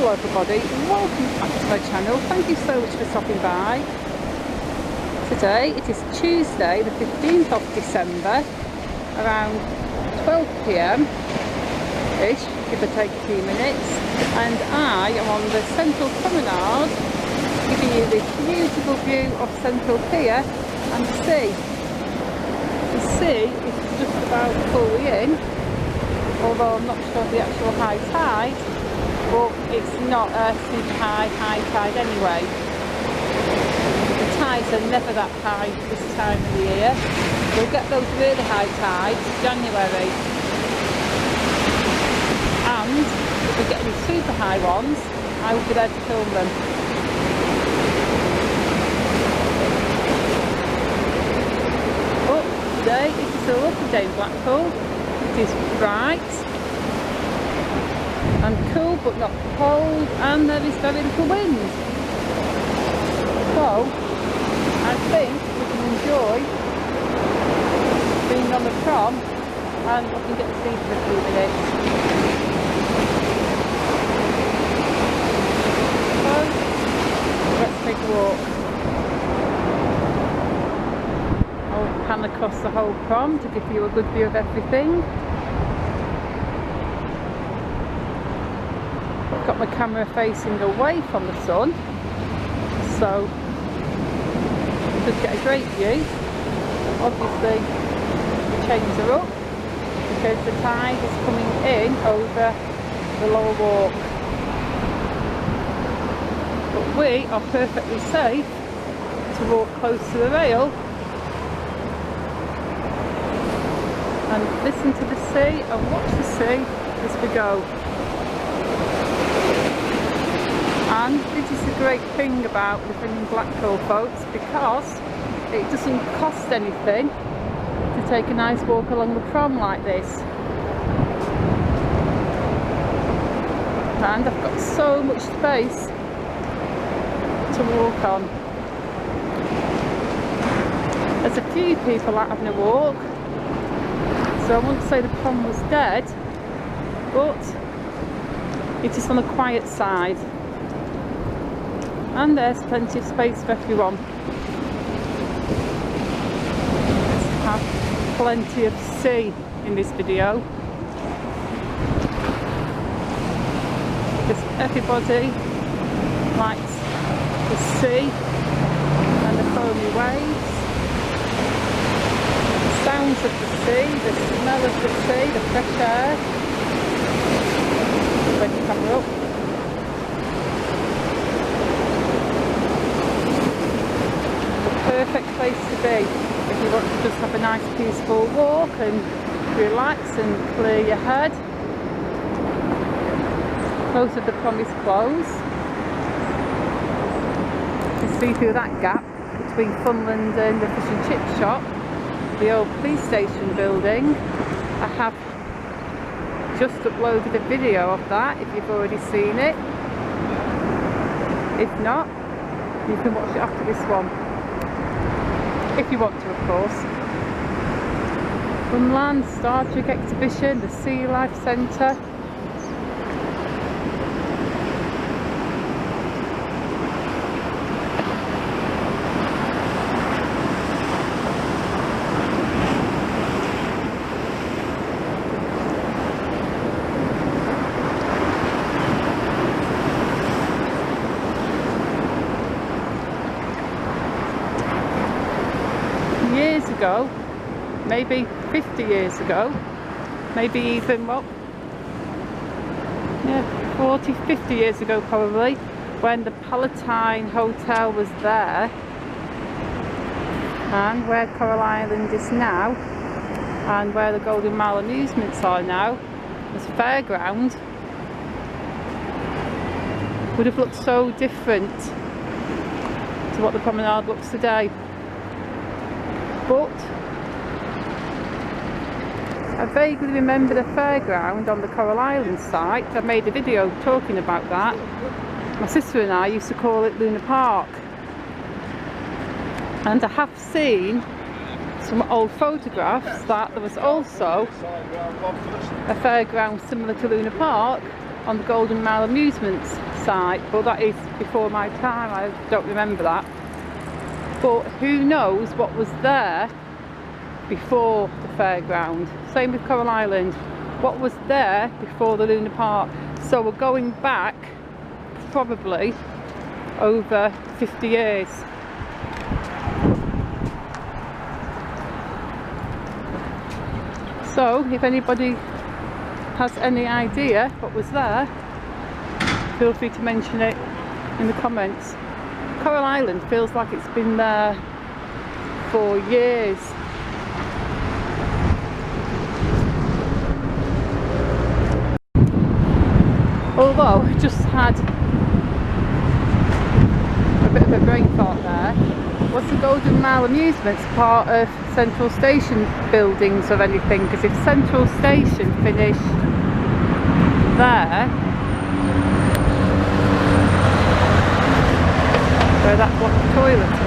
Hello everybody, welcome back to my channel. Thank you so much for stopping by. Today it is Tuesday the 15th of December, around 12 PM ish, give or take a few minutes, and I am on the Central Promenade giving you this beautiful view of Central Pier and the sea. The sea is just about fully in, although I'm not sure of the actual high tide, but it's not a super high tide anyway. The tides are never that high this time of the year. We'll get those really high tides January, and if we get any super high ones, I will be there to film them. But today it is a lovely day in Blackpool. It is bright and cool but not cold, and there is very little wind, so I think we can enjoy being on the prom and looking at the sea for a few minutes. So let's take a walk. I'll pan across the whole prom to give you a good view of everything. Got my camera facing away from the sun, so you could get a great view. Obviously the chains are up because the tide is coming in over the lower walk, but we are perfectly safe to walk close to the rail and listen to the sea and watch the sea as we go. And this is the great thing about living in Blackpool, folks, because it doesn't cost anything to take a nice walk along the prom like this. And I've got so much space to walk on. There's a few people out having a walk, so I wouldn't say the prom was dead, but it is on the quiet side. And there's plenty of space for everyone. Let's have plenty of sea in this video, because everybody likes the sea and the foamy waves, the sounds of the sea, the smell of the sea, the fresh air. Bring the camera up. Perfect place to be if you want to just have a nice peaceful walk and relax and clear your head. Most of the prom is closed. You see through that gap between Funland and the fish and chip shop, the old police station building. I have just uploaded a video of that if you've already seen it. If not, you can watch it after this one. If you want to, of course. Funland, Star Trek exhibition, the Sea Life Centre. Years ago, maybe 50 years ago, maybe even, well, yeah, 40, 50 years ago probably, when the Palatine Hotel was there, and where Coral Island is now, and where the Golden Mile amusements are now, as a fairground, would have looked so different to what the promenade looks today. But I vaguely remember the fairground on the Coral Island site. I made a video talking about that. My sister and I used to call it Luna Park. And I have seen some old photographs that there was also a fairground similar to Luna Park on the Golden Mile Amusements site, but that is before my time. I don't remember that. But who knows what was there before the fairground? Same with Coral Island. What was there before the Luna Park? So we're going back probably over 50 years. So if anybody has any idea what was there, feel free to mention it in the comments. Coral Island feels like it's been there for years. Although I just had a bit of a brain fart there. Was the Golden Mile Amusements part of Central Station buildings or anything? Because if Central Station finished there, where that block of toilets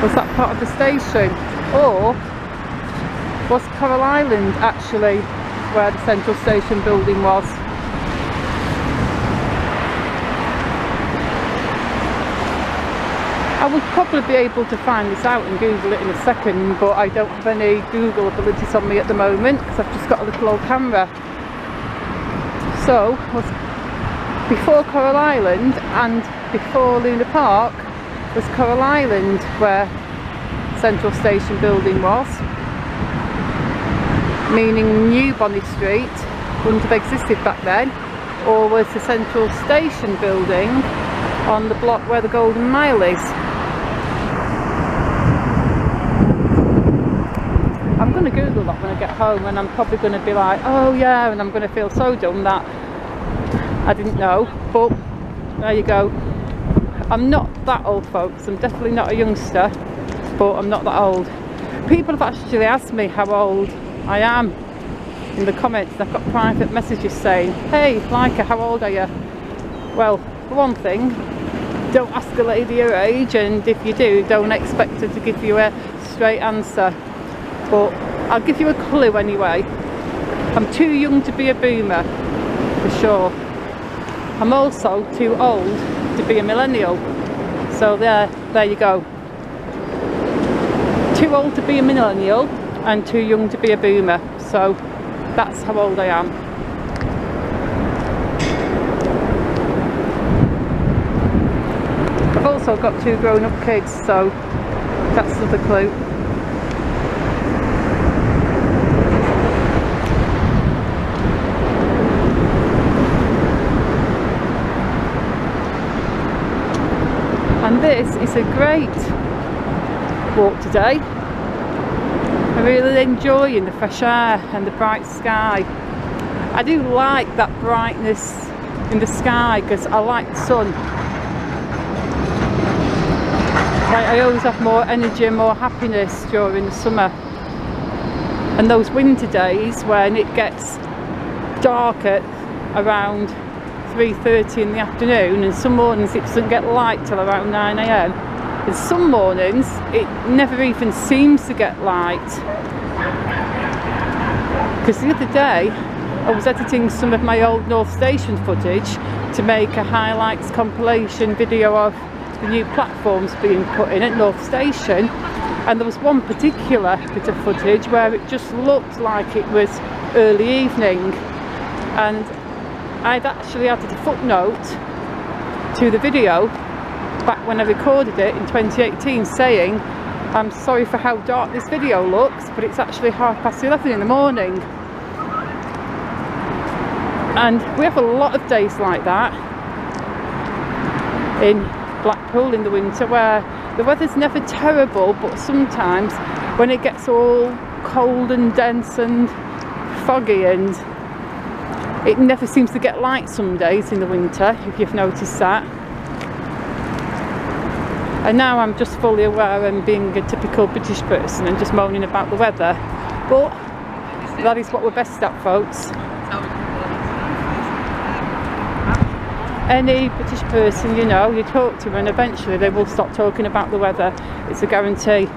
was that part of the station? Or was Coral Island actually where the Central Station building was? I would probably be able to find this out and Google it in a second, but I don't have any Google abilities on me at the moment because I've just got a little old camera. So, was before Coral Island and before Luna Park, was Coral Island where Central Station building was? Meaning New Bonnie Street wouldn't have existed back then, or was the Central Station building on the block where the Golden Mile is? I'm going to Google that when I get home, and I'm probably going to be like, oh yeah, and I'm going to feel so dumb that I didn't know. But there you go. I'm not that old, folks. I'm definitely not a youngster, but I'm not that old. People have actually asked me how old I am in the comments. I've got private messages saying, hey Leica, how old are you? Well, for one thing, don't ask a lady her age, and if you do, don't expect her to give you a straight answer. But I'll give you a clue anyway. I'm too young to be a boomer, for sure. I'm also too old to be a millennial. So there you go. Too old to be a millennial and too young to be a boomer. So that's how old I am. I've also got 2 grown-up kids, so that's another clue. And this is a great walk today. I'm really enjoying the fresh air and the bright sky. I do like that brightness in the sky because I like the sun. Like, I always have more energy and more happiness during the summer. And those winter days when it gets dark at around 3:30 in the afternoon, and some mornings it doesn't get light till around 9 AM. And some mornings it never even seems to get light. Because the other day I was editing some of my old North Station footage to make a highlights compilation video of the new platforms being put in at North Station, and there was one particular bit of footage where it just looked like it was early evening, and I'd actually added a footnote to the video back when I recorded it in 2018 saying, I'm sorry for how dark this video looks, but it's actually 11:30 in the morning. And we have a lot of days like that in Blackpool in the winter where the weather's never terrible, but sometimes when it gets all cold and dense and foggy, and it never seems to get light some days in the winter, if you've noticed that. And now I'm just fully aware and being a typical British person and just moaning about the weather. But that is what we're best at, folks. Any British person, you know, you talk to and eventually they will stop talking about the weather. It's a guarantee.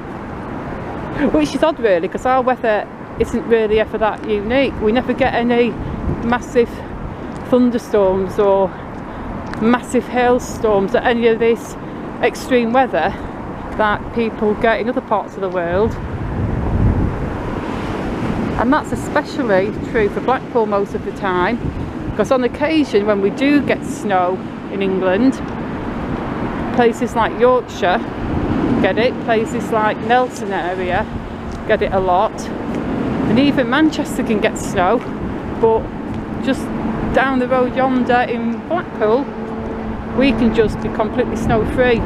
Which is odd really, because our weather isn't really ever that unique. We never get any massive thunderstorms or massive hailstorms or any of this extreme weather that people get in other parts of the world. And that's especially true for Blackpool most of the time, because on occasion when we do get snow in England, places like Yorkshire get it, places like Nelson area get it a lot, and even Manchester can get snow, but just down the road yonder in Blackpool we can just be completely snow free.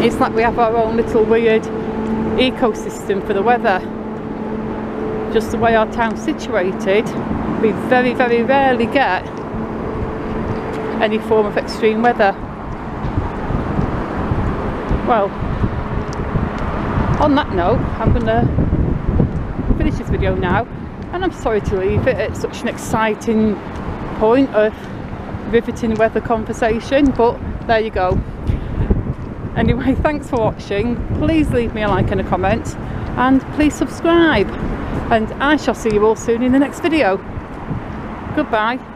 It's like we have our own little weird ecosystem for the weather. Just the way our town's situated, we very, very rarely get any form of extreme weather. Well, on that note, I'm going to finish this video now, and I'm sorry to leave it at such an exciting point of riveting weather conversation, but there you go. Anyway, thanks for watching. Please leave me a like and a comment, and please subscribe, and I shall see you all soon in the next video. Goodbye.